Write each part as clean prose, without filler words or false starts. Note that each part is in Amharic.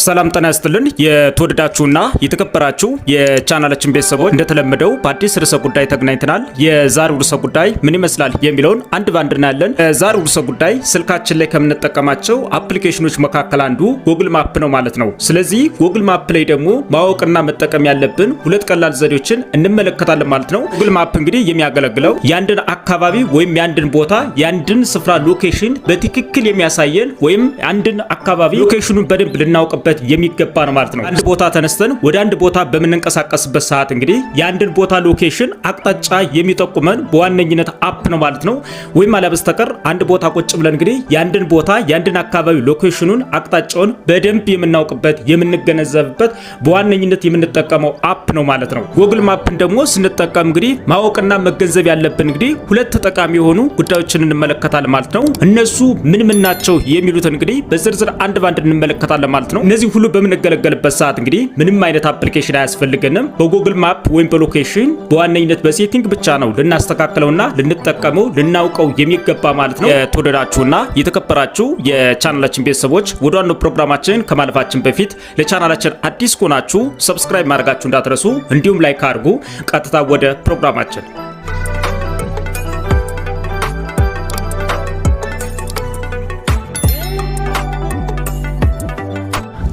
ሰላም ጤና ይስጥልን የተወደዳችሁና የተከበራችሁ የቻናላችን ቤተሰቦች እንደተለመደው በአዲስ ርዕሰ ጉዳይ ተገናኝተናል። የዛሬው ርዕሰ ጉዳይ ምን ይመስላል የሚለውን አንድ ባንድ እናያለን። ዛሬው ርዕሰ ጉዳይ ስልካችን ላይ ከምንጠቀማቸው አፕሊኬሽኖች መካከል አንዱ ጉግል ማፕ ነው ማለት ነው። ስለዚህ ጉግል ማፕ ላይ ደግሞ ማወቅና መጠቀም ያለብን ሁለት ቀላል ዘዴዎችን እንመለከታለን ማለት ነው። ጉግል ማፕ እንግዲህ የሚያገለግለው ያንድን አካባቢ ወይም ያንድን ቦታ ያንድን ስፍራ ሎኬሽን በትክክል የሚያሳየን ወይም አንድን አካባቢ ሎኬሽኑን በደንብ ልናውቅበት የሚገባ ነው ማለት ነው። አንድ ቦታ ተነስተን ወደ አንድ ቦታ በመንቀሳቀስበት ሰዓት እንግዲህ ያንድን ቦታ ሎኬሽን አቅጣጫ የሚጠቁመን በዋነኝነት አፕ ነው ማለት ነው። ወይም አለበስተቀር አንድ ቦታ ቁጭ ብለን እንግዲህ ያንድን ቦታ ያንድን አካባቢ ሎኬሽኑን አቅጣጫውን በደንብ የምናውቅበት የምንገነዘብበት በዋነኝነት የምንጠቀመው አፕ ነው ማለት ነው። ጉግል ማፕን ደግሞ ስንጠቀም እንግዲህ ማወቅና መገንዘብ ያለብን እንግዲህ ሁለት ጠቃሚ የሆኑ ጉዳዮችን እንመለከታለን ማለት ነው። እነሱ ምን ናቸው የሚሉትን እንግዲህ በዝርዝር አንድ ባንድ እንመለከታለን ማለት ነው። እነዚህ ሁሉ በምንገለገልበት ሰዓት እንግዲህ ምንም አይነት አፕሊኬሽን አያስፈልገንም። በጉግል ማፕ ወይም በሎኬሽን በዋነኝነት በሴቲንግ ብቻ ነው ልናስተካክለውና ልንጠቀመው ልናውቀው የሚገባ ማለት ነው። የተወደዳችሁና የተከበራችሁ የቻናላችን ቤተሰቦች ወደ ዋናው ፕሮግራማችን ከማለፋችን በፊት ለቻናላችን አዲስ ከሆናችሁ ሰብስክራይብ ማድረጋችሁ እንዳትረሱ፣ እንዲሁም ላይክ አድርጉ። ቀጥታ ወደ ፕሮግራማችን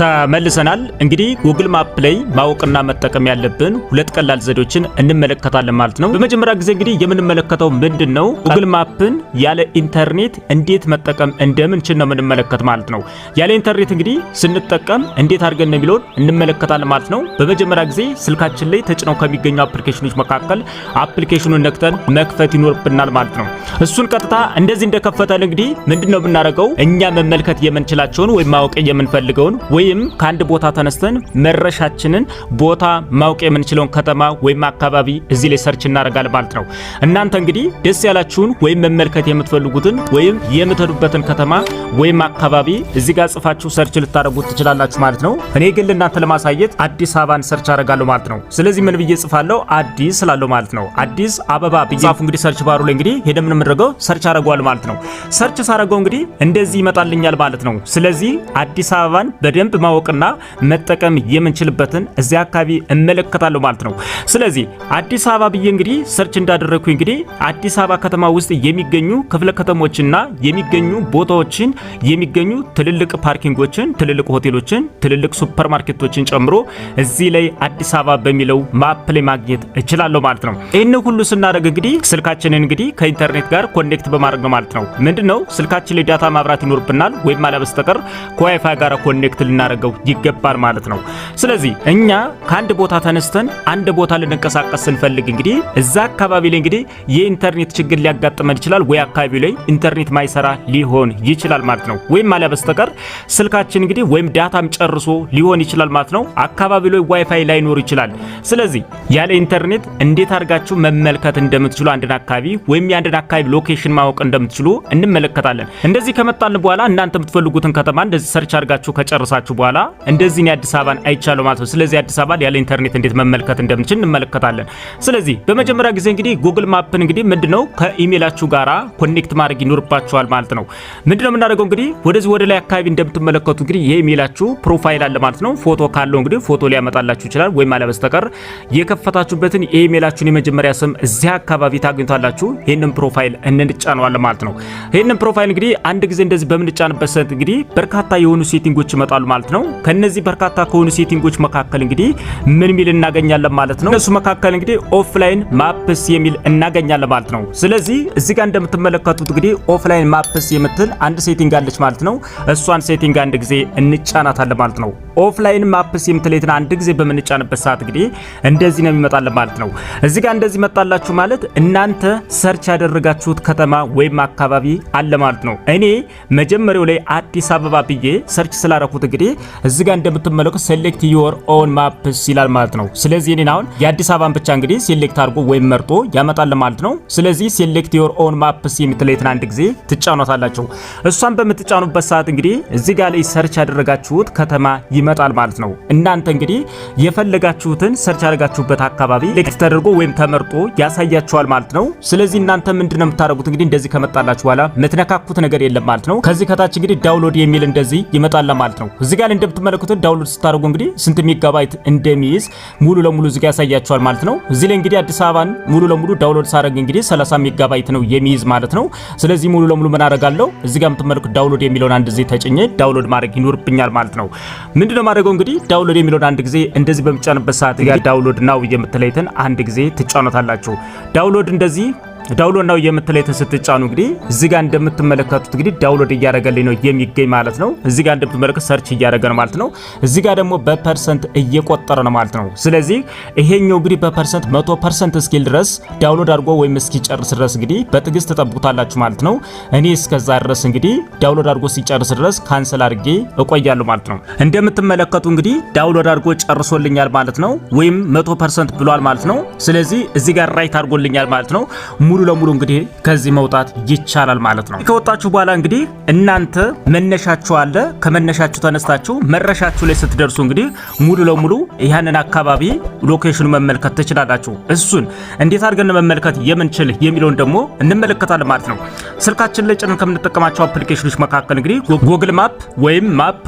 ተመልሰናል። እንግዲህ ጉግል ማፕ ላይ ማወቅና መጠቀም ያለብን ሁለት ቀላል ዘዴዎችን እንመለከታለን ማለት ነው። በመጀመሪያ ጊዜ እንግዲህ የምንመለከተው ምንድነው ጉግል ማፕን ያለ ኢንተርኔት እንዴት መጠቀም እንደምንችል ነው የምንመለከት ማለት ነው። ያለ ኢንተርኔት እንግዲህ ስንጠቀም እንዴት አድርገን ነው የሚለውን እንመለከታለን ማለት ነው። በመጀመሪያ ጊዜ ስልካችን ላይ ተጭነው ከሚገኙ አፕሊኬሽኖች መካከል አፕሊኬሽኑን ነክተን መክፈት ይኖርብናል ማለት ነው። እሱን ቀጥታ እንደዚህ እንደከፈተን እንግዲህ ምንድነው ብናደርገው እኛ መመልከት የምንችላቸውን ወይም ማወቅ የምንፈልገውን ወይም ከአንድ ቦታ ተነስተን መረሻችንን ቦታ ማወቅ የምንችለውን ከተማ ወይም አካባቢ እዚህ ላይ ሰርች እናደርጋለን ማለት ነው። እናንተ እንግዲህ ደስ ያላችሁን ወይም መመልከት የምትፈልጉትን ወይም የምትሄዱበትን ከተማ ወይም አካባቢ እዚህ ጋር ጽፋችሁ ሰርች ልታደርጉት ትችላላችሁ ማለት ነው። እኔ ግን ለእናንተ ለማሳየት አዲስ አበባን ሰርች አደርጋለሁ ማለት ነው። ስለዚህ ምን ብዬ ጽፋለሁ? አዲስ ስላለው ማለት ነው። አዲስ አበባ ብዬ ጻፉ። እንግዲህ ሰርች ባሩ ላይ እንግዲህ ሄደን ምን ምንድረገው ሰርች አደርጋለሁ ማለት ነው። ሰርች ሳደርገው እንግዲህ እንደዚህ ይመጣልኛል ማለት ነው። ስለዚህ አዲስ አበባን በደንብ ማወቅና መጠቀም የምንችልበትን እዚያ አካባቢ እመለከታለሁ ማለት ነው። ስለዚህ አዲስ አበባ ብዬ እንግዲህ ሰርች እንዳደረኩኝ እንግዲህ አዲስ አበባ ከተማ ውስጥ የሚገኙ ክፍለ ከተሞችና የሚገኙ ቦታዎችን የሚገኙ ትልልቅ ፓርኪንጎችን፣ ትልልቅ ሆቴሎችን፣ ትልልቅ ሱፐርማርኬቶችን ጨምሮ እዚህ ላይ አዲስ አበባ በሚለው ማፕ ላይ ማግኘት እችላለሁ ማለት ነው። ይህን ሁሉ ስናደርግ እንግዲህ ስልካችንን እንግዲህ ከኢንተርኔት ጋር ኮኔክት በማድረግ ነው ማለት ነው። ምንድነው ስልካችን ላይ ዳታ ማብራት ይኖርብናል ወይም አለበስተቀር ከዋይፋይ ጋር ኮኔክት ልናደርገው ይገባል ማለት ነው። ስለዚህ እኛ ከአንድ ቦታ ተነስተን አንድ ቦታ ልንቀሳቀስ ስንፈልግ እንግዲህ እዛ አካባቢ ላይ እንግዲህ የኢንተርኔት ችግር ሊያጋጥመን ይችላል ወይ አካባቢው ላይ ኢንተርኔት ማይሰራ ሊሆን ይችላል ማለት ነው። ወይም አለ በስተቀር ስልካችን እንግዲህ ወይም ዳታም ጨርሶ ሊሆን ይችላል ማለት ነው። አካባቢው ላይ ዋይፋይ ላይኖር ይችላል። ስለዚህ ያለ ኢንተርኔት እንዴት አድርጋችሁ መመልከት እንደምትችሉ አንድን አካባቢ ወይም የአንድን አካባቢ ሎኬሽን ማወቅ እንደምትችሉ እንመለከታለን። እንደዚህ ከመጣልን በኋላ እናንተ የምትፈልጉትን ከተማ እንደዚህ ሰርች አድርጋችሁ ከጨረሳችሁ በኋላ እንደዚህ ነው አዲስ አበባን አይቻለው ማለት ነው። ስለዚህ አዲስ አበባን ያለ ኢንተርኔት እንዴት መመልከት እንደምንችል እንመለከታለን። ስለዚህ በመጀመሪያ ጊዜ እንግዲህ ጉግል ማፕን እንግዲህ ምንድነው ከኢሜይላችሁ ጋራ ኮኔክት ማድረግ ይኖርባችኋል ማለት ነው። ምንድነው የምናደርገው እንግዲህ ወደዚህ ወደ ላይ አካባቢ እንደምትመለከቱ እንግዲህ የኢሜይላችሁ ፕሮፋይል አለ ማለት ነው። ፎቶ ካለው እንግዲህ ፎቶ ሊያመጣላችሁ ይችላል ወይም አለበስተቀር የከፈታችሁበትን የኢሜይላችሁን የመጀመሪያ ስም እዚህ አካባቢ ታገኙታላችሁ። ይሄንን ፕሮፋይል እንጫነዋለን ማለት ነው። ይሄንን ፕሮፋይል እንግዲህ አንድ ጊዜ እንደዚህ በምንጫንበት ሰዓት እንግዲህ በርካታ የሆኑ ሴቲንጎች ይመጣሉ ማለት ነው። ከነዚህ በርካታ ከሆኑ ሴቲንጎች መካከል እንግዲህ ምን ሚል እናገኛለን ማለት ነው። እነሱ መካከል እንግዲህ ኦፍላይን ማፕስ የሚል እናገኛለን ማለት ነው። ስለዚህ እዚህ ጋር እንደምትመለከቱት እንግዲህ ኦፍላይን ማፕስ የምትል አንድ ሴቲንግ አለች ማለት ነው። እሷን ሴቲንግ አንድ ጊዜ እንጫናታለን ማለት ነው። ኦፍላይን ማፕስ የምትለይትን አንድ ጊዜ በምንጫንበት ሰዓት እንግዲህ እንደዚህ ነው የሚመጣልን ማለት ነው። እዚህ ጋር እንደዚህ መጣላችሁ ማለት እናንተ ሰርች ያደረጋችሁት ከተማ ወይም አካባቢ አለ ማለት ነው። እኔ መጀመሪያው ላይ አዲስ አበባ ብዬ ሰርች ስላደረኩት እንግዲህ እዚህ ጋር እንደምትመለከቱ ሴሌክት ዮር ኦን ማፕስ ይላል ማለት ነው። ስለዚህ እኔ አሁን የአዲስ አበባን ብቻ እንግዲህ ሴሌክት አድርጎ ወይም መርጦ ያመጣል ማለት ነው። ስለዚህ ሴሌክት ዮር ኦን ማፕስ የምትለይትን አንድ ጊዜ ትጫኗታላችሁ። እሷን በምትጫኑበት ሰዓት እንግዲህ እዚህ ጋር ላይ ሰርች ያደረጋችሁት ከተማ ይመጣል ማለት ነው። እናንተ እንግዲህ የፈለጋችሁትን ሰርች አድርጋችሁበት አካባቢ ሌክት ተደርጎ ወይም ተመርጦ ያሳያችኋል ማለት ነው። ስለዚህ እናንተ ምንድነው የምታደርጉት እንግዲህ እንደዚህ ከመጣላችሁ በኋላ የምትነካኩት ነገር የለም ማለት ነው። ከዚህ ከታች እንግዲህ ዳውንሎድ የሚል እንደዚህ ይመጣል ማለት ነው። እዚህ ጋር እንደምትመለከቱት ዳውንሎድ ስታደርጉ እንግዲህ ስንት ሜጋባይት እንደሚይዝ ሙሉ ለሙሉ እዚህ ጋር ያሳያችኋል ማለት ነው። እዚህ ላይ እንግዲህ አዲስ አበባን ሙሉ ለሙሉ ዳውንሎድ ሳደርግ እንግዲህ 30 ሜጋባይት ነው የሚይዝ ማለት ነው። ስለዚህ ሙሉ ለሙሉ ምን አደርጋለሁ እዚህ ጋር የምትመለከቱት ዳውንሎድ የሚለውን አንድ ጊዜ ተጭኜ ዳውንሎድ ማድረግ ይኖርብኛል ማለት ነው። ምንድነው ማድረገው እንግዲህ ዳውንሎድ የሚለውን አንድ ጊዜ እንደዚህ በመጫንበት ሰዓት ጋር ዳውንሎድ ናው የምትለይትን አንድ ጊዜ ትጫኑታላችሁ። ዳውንሎድ እንደዚህ ዳውንሎድ ነው የምትለይትን ስትጫኑ እንግዲህ እዚህ ጋር እንደምትመለከቱት እንግዲህ ዳውንሎድ እያደረገልኝ ነው የሚገኝ ማለት ነው። እዚህ ጋር እንደምትመለከቱት ሰርች እያደረገ ነው ማለት ነው። እዚህ ጋር ደግሞ በፐርሰንት እየቆጠረ ነው ማለት ነው። ስለዚህ ይሄኛው እንግዲህ በፐርሰንት 100% እስኪል ድረስ ዳውንሎድ አድርጎ ወይም እስኪጨርስ ድረስ እንግዲህ በትዕግስት ተጠብቁታላችሁ ማለት ነው። እኔ እስከዛ ድረስ እንግዲህ ዳውንሎድ አድርጎ ሲጨርስ ድረስ ካንሰል አድርጌ እቆያለሁ ማለት ነው። እንደምትመለከቱ እንግዲህ ዳውንሎድ አድርጎ ጨርሶልኛል ማለት ነው፣ ወይም 100% ብሏል ማለት ነው። ስለዚህ እዚህ ጋር ራይት አድርጎልኛል ማለት ነው። ሙሉ ለሙሉ እንግዲህ ከዚህ መውጣት ይቻላል ማለት ነው። ከወጣችሁ በኋላ እንግዲህ እናንተ መነሻችሁ አለ። ከመነሻችሁ ተነስታችሁ መረሻችሁ ላይ ስትደርሱ እንግዲህ ሙሉ ለሙሉ ያንን አካባቢ ሎኬሽኑ መመልከት ትችላላችሁ። እሱን እንዴት አድርገን መመልከት የምንችል የሚለውን ደግሞ እንመለከታለን ማለት ነው። ስልካችን ላይ ጭነን ከምንጠቀማቸው አፕሊኬሽኖች መካከል እንግዲህ ጉግል ማፕ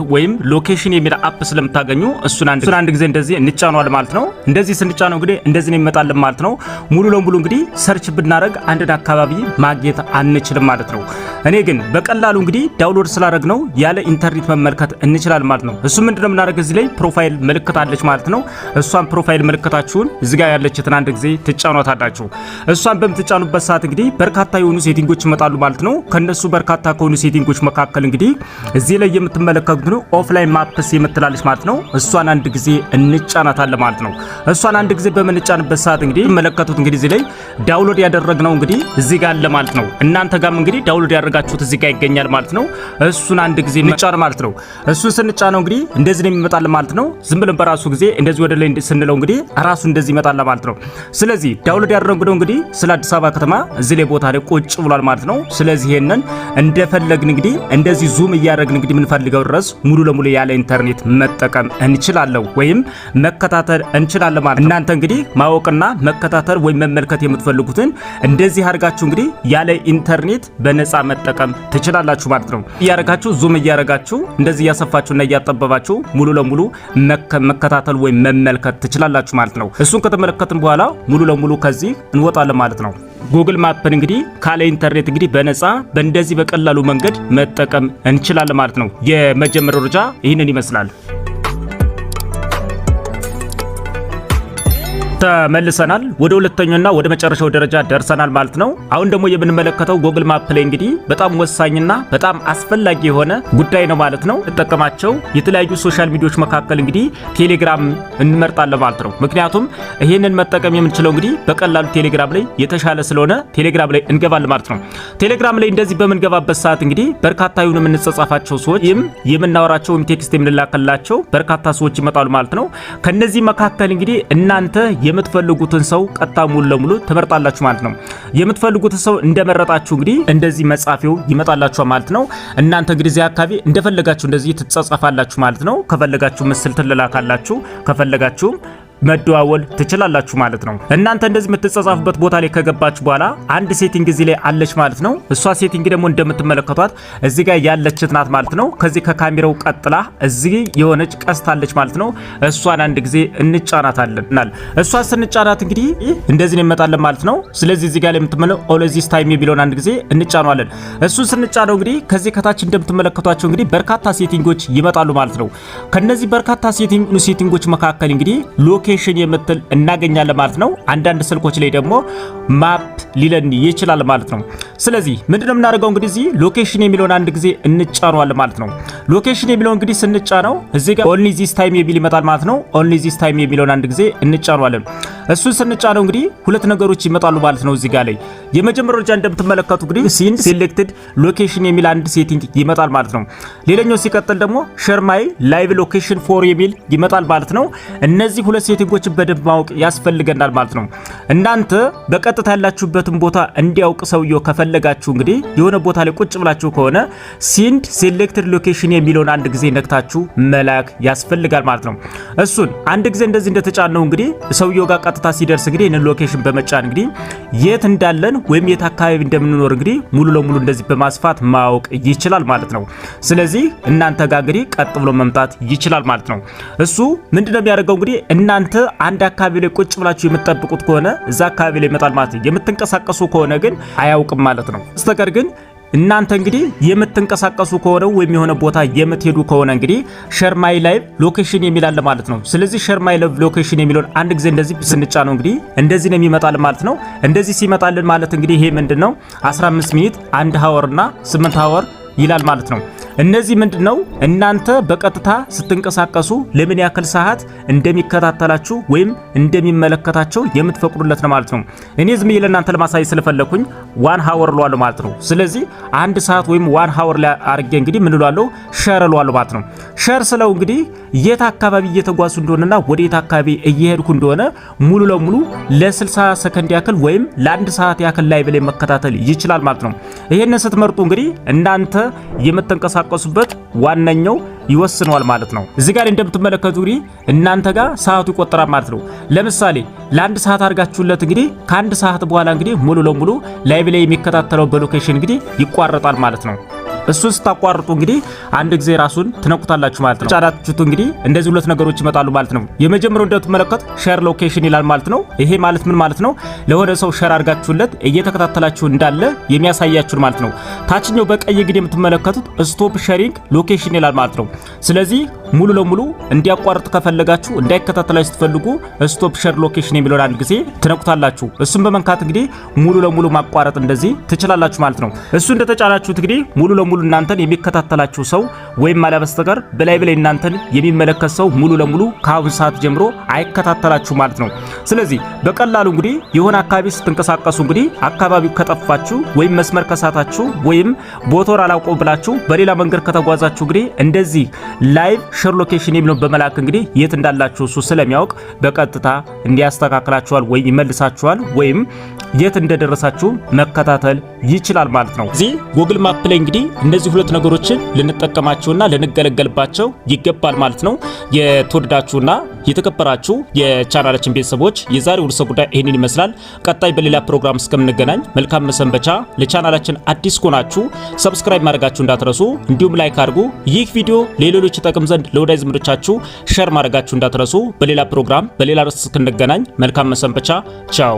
ወይም ሎኬሽን የሚል አፕ ስለምታገኙ እሱን አንድ ጊዜ እንደዚህ እንጫኗል ማለት ነው። እንደዚህ ስንጫነው እንግዲህ እንደዚህ ነው ይመጣልን ማለት ነው። ሙሉ ለሙሉ እንግዲህ ሰርች ብናረግ አንድን አካባቢ ማግኘት አንችልም ማለት ነው። እኔ ግን በቀላሉ እንግዲህ ዳውንሎድ ስላደረግ ነው ያለ ኢንተርኔት መመልከት እንችላለን ማለት ነው። እሱ ምንድነው የምናደርገው እዚህ ላይ ፕሮፋይል ምልክት አለች ማለት ነው። እሷን ፕሮፋይል ምልክታችሁን እዚህ ጋር ያለችትን አንድ ጊዜ ትጫኗታላችሁ። እሷን በምትጫኑበት ሰዓት እንግዲህ በርካታ የሆኑ ሴቲንጎች ይመጣሉ ማለት ነው። ከነሱ በርካታ ከሆኑ ሴቲንጎች መካከል እንግዲህ እዚህ ላይ የምትመለከቱት ነው ኦፍላይን ማፕስ የምትላለች ማለት ነው። እሷን አንድ ጊዜ እንጫናታለን ማለት ነው። እሷን አንድ ጊዜ በምንጫንበት ሰዓት እንግዲህ የምትመለከቱት እንግዲህ እዚህ ላይ ዳውንሎድ ያደረግነው እንግዲህ እዚህ ጋር አለ ማለት ነው። እናንተ ጋርም እንግዲህ ዳውንሎድ ያደረጋችሁት እዚህ ጋር ይገኛል ማለት ነው። እሱን አንድ ጊዜ እንጫን ማለት ነው። እሱን ስንጫነው እንግዲህ እንደዚህ ነው የሚመጣል ማለት ነው። ዝም ብለን በራሱ ጊዜ እንደዚህ ወደ ላይ ስንለው እንግዲህ ራሱ እንደዚህ ይመጣል ማለት ነው። ስለዚህ ዳውንሎድ ያደረግነው እንግዲህ ስለ አዲስ አበባ ከተማ እዚህ ላይ ቦታ ላይ ቁጭ ብሏል ማለት ነው። ስለዚህ ይሄንን እንደፈለግን እንግዲህ እንደዚህ ዙም እያደረግን እንግዲህ የምንፈልገው ድረስ ሙሉ ለሙሉ ያለ ኢንተርኔት መጠቀም እንችላለን ወይም መከታተል እንችላለን ማለት ነው። እናንተ እንግዲህ ማወቅና መከታተል ወይም መመልከት የምትፈልጉትን እንደዚህ አድርጋችሁ እንግዲህ ያለ ኢንተርኔት በነፃ መጠቀም ትችላላችሁ ማለት ነው። እያረጋችሁ ዙም እያረጋችሁ እንደዚህ እያሰፋችሁና እያጠበባችሁ ሙሉ ለሙሉ መከታተል ወይም መመልከት ትችላላችሁ ማለት ነው። እሱን ከተመለከትን በኋላ ሙሉ ለሙሉ ከዚህ እንወጣለን ማለት ነው። ጉግል ማፕን እንግዲህ ካለ ኢንተርኔት እንግዲህ በነፃ በእንደዚህ በቀላሉ መንገድ መጠቀም እንችላለን ማለት ነው። የመጀመሪያው ደረጃ ይህንን ይመስላል። ተመልሰናል። ወደ ሁለተኛውና ወደ መጨረሻው ደረጃ ደርሰናል ማለት ነው። አሁን ደግሞ የምንመለከተው ጉግል ማፕ ላይ እንግዲህ በጣም ወሳኝና በጣም አስፈላጊ የሆነ ጉዳይ ነው ማለት ነው። ተጠቀማቸው የተለያዩ ሶሻል ሚዲያዎች መካከል እንግዲህ ቴሌግራም እንመርጣለን ማለት ነው። ምክንያቱም ይሄንን መጠቀም የምንችለው እንግዲህ በቀላሉ ቴሌግራም ላይ የተሻለ ስለሆነ ቴሌግራም ላይ እንገባለን ማለት ነው። ቴሌግራም ላይ እንደዚህ በምንገባበት ሰዓት እንግዲህ በርካታ የሆኑ የምንጻጻፋቸው ሰዎች የምናወራቸው ቴክስት የምንላከላቸው በርካታ ሰዎች ይመጣሉ ማለት ነው። ከነዚህ መካከል እንግዲህ እናንተ የምትፈልጉትን ሰው ቀጥታ ሙሉ ለሙሉ ትመርጣላችሁ ማለት ነው። የምትፈልጉትን ሰው እንደመረጣችሁ እንግዲህ እንደዚህ መጻፊው ይመጣላችሁ ማለት ነው። እናንተ እንግዲህ እዚህ አካባቢ እንደፈለጋችሁ እንደዚህ ትጻጻፋላችሁ ማለት ነው። ከፈለጋችሁ ምስል ትላላካላችሁ፣ ከፈለጋችሁ መደዋወል ትችላላችሁ ማለት ነው። እናንተ እንደዚህ የምትጻጻፉበት ቦታ ላይ ከገባችሁ በኋላ አንድ ሴቲንግ እዚህ ላይ አለች ማለት ነው። እሷ ሴቲንግ ደግሞ እንደምትመለከቷት እዚህ ጋር ያለች ናት ማለት ነው። ከዚህ ከካሜራው ቀጥላ እዚህ የሆነች ቀስት አለች ማለት ነው። እሷን አንድ ጊዜ እንጫናታለን። እሷ ስንጫናት እንግዲህ እንደዚህ ነው ይመጣለን ማለት ነው። ስለዚህ እዚህ ጋር ላይ የምትመለከቱ ኦል ዚስ ታይም የሚለውን አንድ ጊዜ እንጫናለን። እሱን ስንጫነው እንግዲህ ከዚህ ከታች እንደምትመለከቷቸው እንግዲህ በርካታ ሴቲንጎች ይመጣሉ ማለት ነው። ከነዚህ በርካታ ሴቲንጎች መካከል እንግዲህ ሎኬሽን የምትል እናገኛለን ማለት ነው። አንዳንድ ስልኮች ላይ ደግሞ ማፕ ሊለን ይችላል ማለት ነው። ስለዚህ ምንድነው የምናደርገው እንግዲህ እዚህ ሎኬሽን የሚለውን አንድ ጊዜ እንጫነዋለን ማለት ነው። ሎኬሽን የሚለውን እንግዲህ ስንጫነው እዚህ ጋር ኦንሊ ዚስ ታይም የሚል ይመጣል ማለት ነው። ኦንሊ ዚስ ታይም የሚለውን አንድ ጊዜ እንጫነዋለን። እሱን ስንጫነው እንግዲህ ሁለት ነገሮች ይመጣሉ ማለት ነው። እዚህ ጋር ላይ የመጀመሪያው ደረጃ እንደምትመለከቱ እንግዲህ ሲን ሴሌክትድ ሎኬሽን የሚል አንድ ሴቲንግ ይመጣል ማለት ነው። ሌላኛው ሲቀጥል ደግሞ ሼር ማይ ላይቭ ሎኬሽን ፎር የሚል ይመጣል ማለት ነው። እነዚህ ሁለት ሴቲንጎችን በደንብ ማወቅ ያስፈልገናል ማለት ነው። እናንተ በቀጥታ ያላችሁበትን ቦታ እንዲያውቅ ሰውየው ከፈለጋችሁ እንግዲህ የሆነ ቦታ ላይ ቁጭ ብላችሁ ከሆነ ሲንድ ሴሌክትድ ሎኬሽን የሚለውን አንድ ጊዜ ነክታችሁ መላክ ያስፈልጋል ማለት ነው። እሱን አንድ ጊዜ እንደዚህ እንደተጫነው እንግዲህ ሰውየው ጋር ቀጥታ ሲደርስ እንግዲህ እነ ሎኬሽን በመጫን እንግዲህ የት እንዳለን ወይም የት አካባቢ እንደምንኖር እንግዲህ ሙሉ ለሙሉ እንደዚህ በማስፋት ማወቅ ይችላል ማለት ነው። ስለዚህ እናንተ ጋር እንግዲህ ቀጥ ብሎ መምጣት ይችላል ማለት ነው። እሱ ምንድነው የሚያደርገው እንግዲህ እናንተ አንድ አካባቢ ላይ ቁጭ ብላችሁ የምትጠብቁት ከሆነ እዛ አካባቢ ላይ ይመጣል ማለት ነው። የምትንቀሳቀሱ ከሆነ ግን አያውቅም ማለት ነው። በስተቀር ግን እናንተ እንግዲህ የምትንቀሳቀሱ ከሆነ ወይም የሆነ ቦታ የምትሄዱ ከሆነ እንግዲህ ሼር ማይ ላይቭ ሎኬሽን የሚል አለ ማለት ነው። ስለዚህ ሼር ማይ ላይቭ ሎኬሽን የሚለውን አንድ ጊዜ እንደዚህ ስንጫነው እንግዲህ እንደዚህ ነው የሚመጣልን ማለት ነው። እንደዚህ ሲመጣልን ማለት እንግዲህ ይሄ ምንድነው 15 ሚኒት 1 ሃወር እና 8 ሃወር ይላል ማለት ነው። እነዚህ ምንድነው እናንተ በቀጥታ ስትንቀሳቀሱ ለምን ያክል ሰዓት እንደሚከታተላችሁ ወይም እንደሚመለከታቸው የምትፈቅዱለት ነው ማለት ነው። እኔ ዝም ብዬ ለእናንተ ለማሳየት ስለፈለኩኝ 1 ሃወር እለዋለሁ ማለት ነው። ስለዚህ 1 ሰዓት ወይም 1 ሃወር ላይ አድርጌ እንግዲህ ምን እለዋለሁ ሼር እለዋለሁ ማለት ነው። ሼር ስለው እንግዲህ የት አካባቢ እየተጓዙ እንደሆነና ወዴት አካባቢ እየሄድኩ እንደሆነ ሙሉ ለሙሉ ለ60 ሰከንድ ያክል ወይም ለ1 ሰዓት ያክል ላይ በላይ መከታተል ይችላል ማለት ነው። ይሄንን ስትመርጡ እንግዲህ እናንተ የምትንቀሳቀሱበት ዋነኛው ይወስነዋል ማለት ነው። እዚህ ጋር እንደምትመለከቱ እንግዲህ እናንተ ጋር ሰዓቱ ይቆጠራል ማለት ነው። ለምሳሌ ለ1 ሰዓት አድርጋችሁለት እንግዲህ ከ1 ሰዓት በኋላ እንግዲህ ሙሉ ለሙሉ ላይቭ ላይ የሚከታተለው በሎኬሽን እንግዲህ ይቋረጣል ማለት ነው። እሱን ስታቋርጡ እንግዲህ አንድ ጊዜ ራሱን ትነኩታላችሁ ማለት ነው። ጫዳችሁት እንግዲህ እንደዚህ ሁለት ነገሮች ይመጣሉ ማለት ነው። የመጀመሪያው እንደምትመለከቱ ሼር ሎኬሽን ይላል ማለት ነው። ይሄ ማለት ምን ማለት ነው? ለሆነ ሰው ሼር አድርጋችሁለት እየተከታተላችሁ እንዳለ የሚያሳያችሁ ማለት ነው። ታችኛው በቀይ እንግዲህ የምትመለከቱት ስቶፕ ሼሪንግ ሎኬሽን ይላል ማለት ነው። ስለዚህ ሙሉ ለሙሉ እንዲያቋርጥ ከፈለጋችሁ እንዳይከታተላችሁ ስትፈልጉ ስቶፕ ሼር ሎኬሽን የሚለውን አንድ ጊዜ ትነኩታላችሁ። እሱን በመንካት እንግዲህ ሙሉ ለሙሉ ማቋረጥ እንደዚህ ትችላላችሁ ማለት ነው። እሱ እንደተጫናችሁት እንግዲህ ሙሉ ለሙሉ እናንተን የሚከታተላችሁ ሰው ወይም አለበስተቀር በላይ እናንተን የሚመለከት ሰው ሙሉ ለሙሉ ከአሁን ሰዓት ጀምሮ አይከታተላችሁ ማለት ነው። ስለዚህ በቀላሉ እንግዲህ የሆነ አካባቢ ስትንቀሳቀሱ እንግዲህ አካባቢው ከጠፋችሁ ወይም መስመር ከሳታችሁ ወይም ቦታውን አላውቀው ብላችሁ በሌላ መንገድ ከተጓዛችሁ እንግዲህ እንደዚህ ላይቭ ሼር ሎኬሽን የሚለው በመላክ እንግዲህ የት እንዳላችሁ እሱ ስለሚያውቅ በቀጥታ እንዲያስተካክላችኋል ወይ ይመልሳችኋል ወይም የት እንደደረሳችሁ መከታተል ይችላል ማለት ነው። እዚህ ጉግል ማፕ ላይ እንግዲህ እነዚህ ሁለት ነገሮችን ልንጠቀማቸውና ልንገለገልባቸው ይገባል ማለት ነው። የተወደዳችሁና የተከበራችሁ የቻናላችን ቤተሰቦች የዛሬው ርዕሰ ጉዳይ ይህንን ይመስላል። ቀጣይ በሌላ ፕሮግራም እስከምንገናኝ መልካም መሰንበቻ። ለቻናላችን አዲስ ከሆናችሁ ሰብስክራይብ ማድረጋችሁ እንዳትረሱ፣ እንዲሁም ላይክ አድርጉ። ይህ ቪዲዮ ለሌሎች ይጠቅም ዘንድ ለወዳጅ ዘመዶቻችሁ ሼር ማድረጋችሁ እንዳትረሱ። በሌላ ፕሮግራም በሌላ ርዕስ እስክንገናኝ መልካም መሰንበቻ። ቻው።